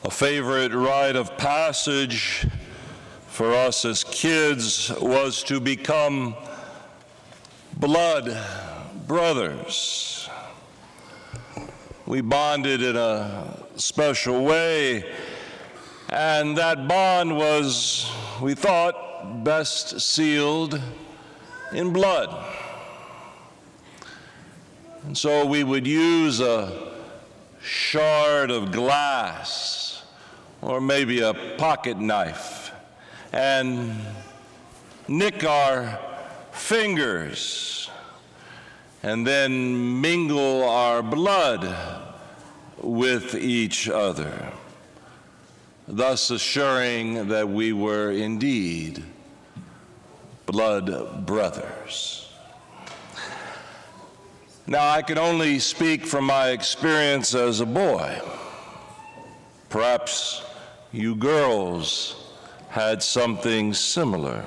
A favorite rite of passage for us as kids was to become blood brothers. We bonded in a special way, and that bond was, we thought, best sealed in blood. And so we would use a shard of glass or maybe a pocket knife and nick our fingers and then mingle our blood with each other, thus assuring that we were indeed blood brothers. Now, I can only speak from my experience as a boy. Perhaps you girls had something similar,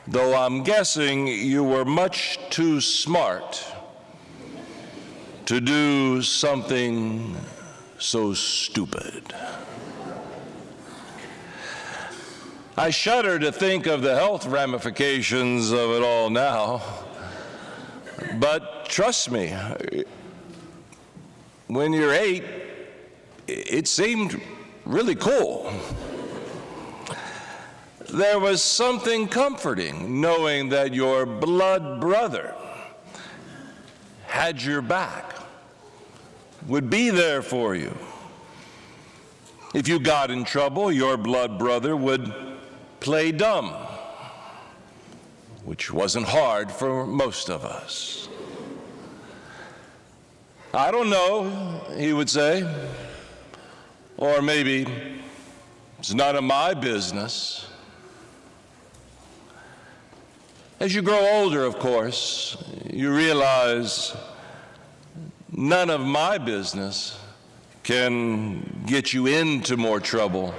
though I'm guessing you were much too smart to do something so stupid. I shudder to think of the health ramifications of it all now. But trust me, when you're 8, it seemed really cool. There was something comforting knowing that your blood brother had your back, would be there for you. If you got in trouble, your blood brother would play dumb, which wasn't hard for most of us. I don't know, he would say, or maybe it's none of my business. As you grow older, of course, you realize none of my business can get you into more trouble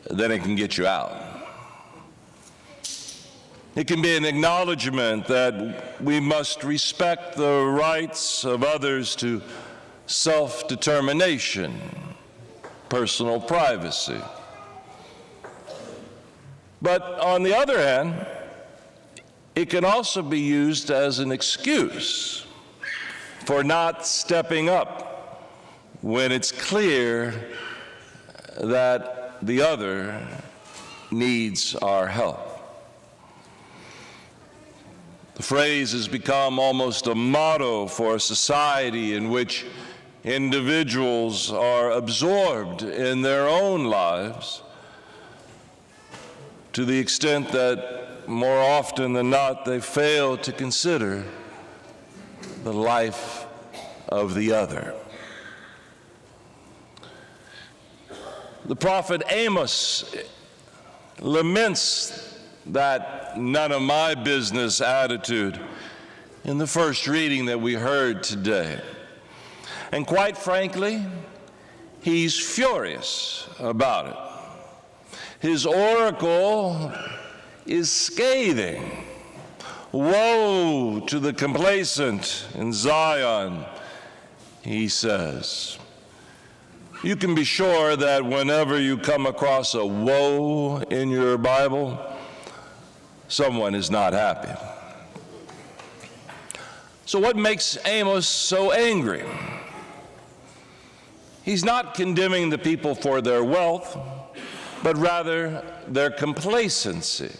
than it can get you out. It can be an acknowledgement that we must respect the rights of others to self-determination, personal privacy. But on the other hand, it can also be used as an excuse for not stepping up when it's clear that the other needs our help. The phrase has become almost a motto for a society in which individuals are absorbed in their own lives to the extent that more often than not they fail to consider the life of the other. The prophet Amos laments that none of my business attitude in the first reading that we heard today. And quite frankly, he's furious about it. His oracle is scathing. Woe to the complacent in Zion, he says. You can be sure that whenever you come across a woe in your Bible, someone is not happy. So what makes Amos so angry? He's not condemning the people for their wealth, but rather their complacency.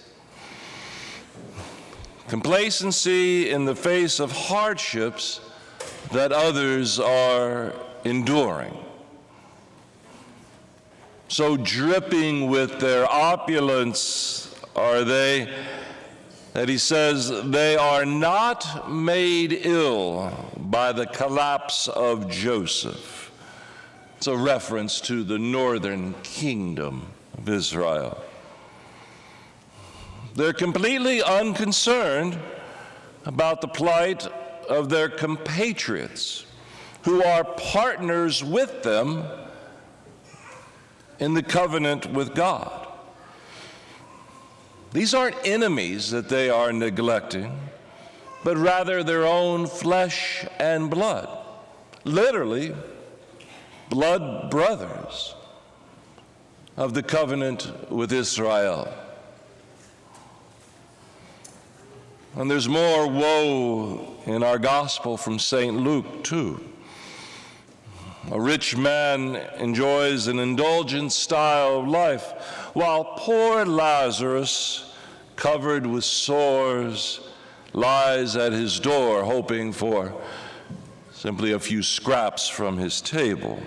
Complacency in the face of hardships that others are enduring. So dripping with their opulence are they, that he says they are not made ill by the collapse of Joseph. It's a reference to the northern kingdom of Israel. They're completely unconcerned about the plight of their compatriots who are partners with them in the covenant with God. These aren't enemies that they are neglecting, but rather their own flesh and blood. Literally, blood brothers of the covenant with Israel. And there's more woe in our gospel from St. Luke, too. A rich man enjoys an indulgent style of life, while poor Lazarus, covered with sores, lies at his door hoping for simply a few scraps from his table.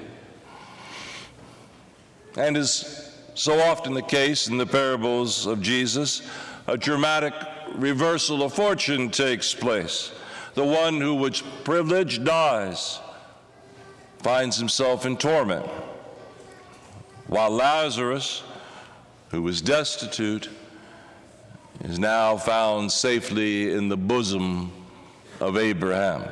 And as so often the case in the parables of Jesus, a dramatic reversal of fortune takes place. The one who was privileged dies, finds himself in torment, while Lazarus, who was destitute, is now found safely in the bosom of Abraham.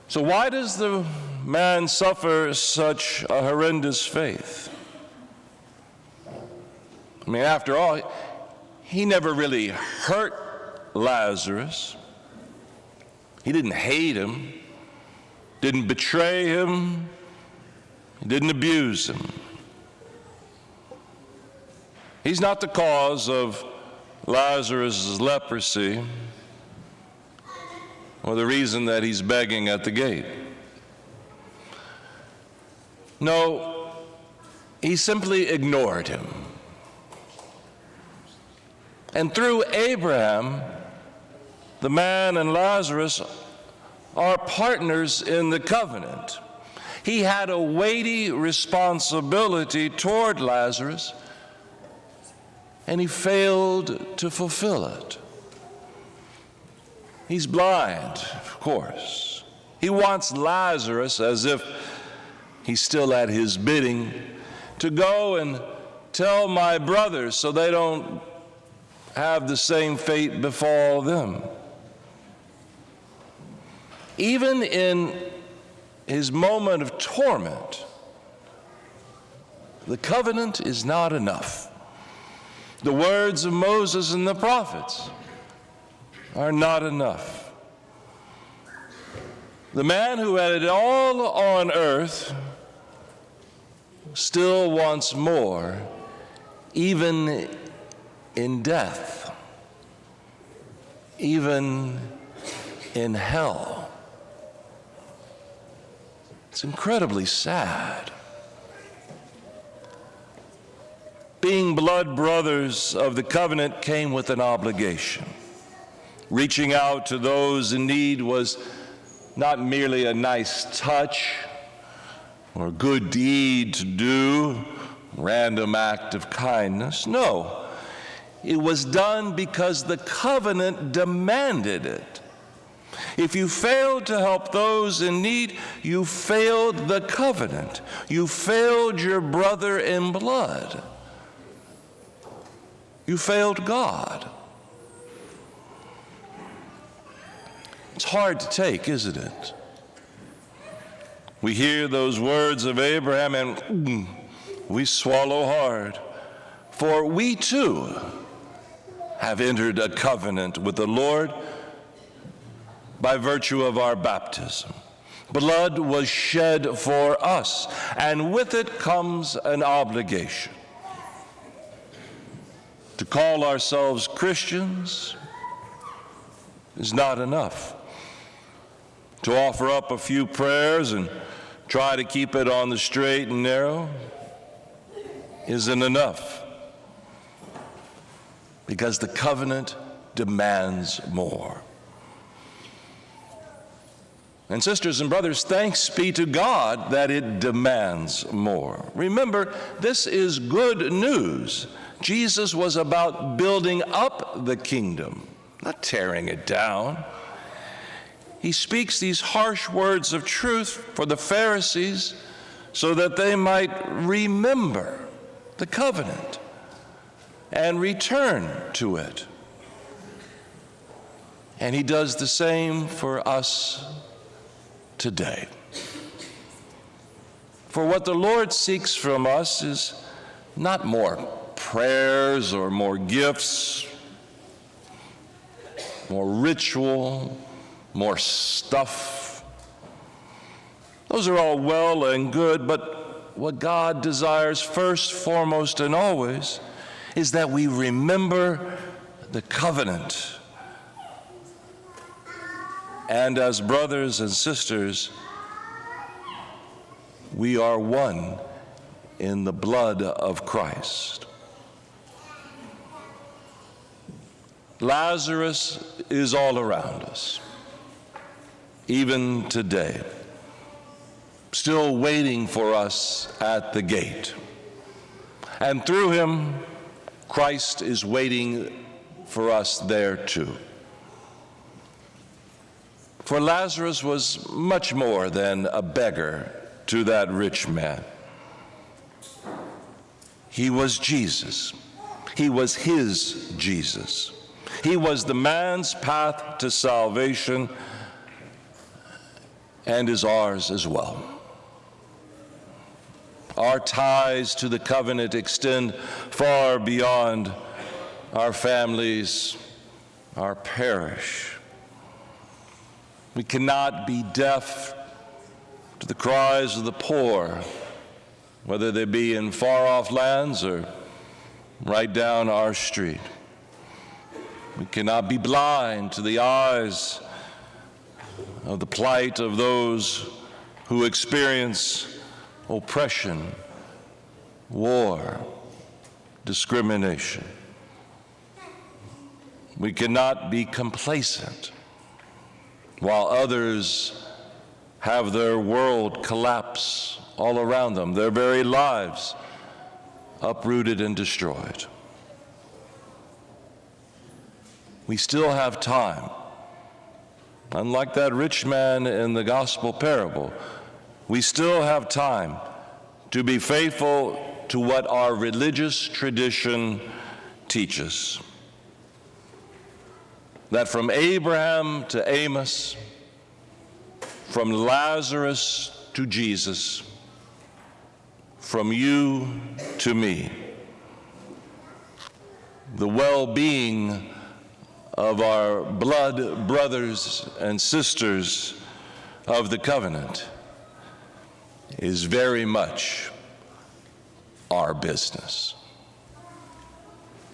So why does the man suffer such a horrendous fate? I mean, after all, he never really hurt Lazarus. He didn't hate him, didn't betray him, he didn't abuse him. He's not the cause of Lazarus' leprosy or the reason that he's begging at the gate. No, he simply ignored him. And through Abraham, the man and Lazarus are partners in the covenant. He had a weighty responsibility toward Lazarus, and he failed to fulfill it. He's blind, of course. He wants Lazarus, as if he's still at his bidding, to go and tell my brothers so they don't have the same fate befall them. Even in his moment of torment, the covenant is not enough. The words of Moses and the prophets are not enough. The man who had it all on earth still wants more, even in death, even in hell. It's incredibly sad. Being blood brothers of the covenant came with an obligation. Reaching out to those in need was not merely a nice touch or a good deed to do, random act of kindness. No, it was done because the covenant demanded it. If you failed to help those in need, you failed the covenant. You failed your brother in blood. You failed God. It's hard to take, isn't it? We hear those words of Abraham and we swallow hard. For we too have entered a covenant with the Lord by virtue of our baptism. Blood was shed for us, and with it comes an obligation. To call ourselves Christians is not enough. To offer up a few prayers and try to keep it on the straight and narrow isn't enough, because the covenant demands more. And sisters and brothers, thanks be to God that it demands more. Remember, this is good news. Jesus was about building up the kingdom, not tearing it down. He speaks these harsh words of truth for the Pharisees so that they might remember the covenant and return to it. And he does the same for us today. For what the Lord seeks from us is not more prayers or more gifts, more ritual, more stuff. Those are all well and good, but what God desires first, foremost, and always is that we remember the covenant. And as brothers and sisters, we are one in the blood of Christ. Lazarus is all around us, even today, still waiting for us at the gate. And through him, Christ is waiting for us there too. For Lazarus was much more than a beggar to that rich man. He was Jesus. He was his Jesus. He was the man's path to salvation and is ours as well. Our ties to the covenant extend far beyond our families, our parish. We cannot be deaf to the cries of the poor, whether they be in far-off lands or right down our street. We cannot be blind to the eyes of the plight of those who experience oppression, war, discrimination. We cannot be complacent while others have their world collapse all around them, their very lives uprooted and destroyed. We still have time. Unlike that rich man in the gospel parable, we still have time to be faithful to what our religious tradition teaches. That from Abraham to Amos, from Lazarus to Jesus, from you to me, the well-being of our blood brothers and sisters of the covenant is very much our business.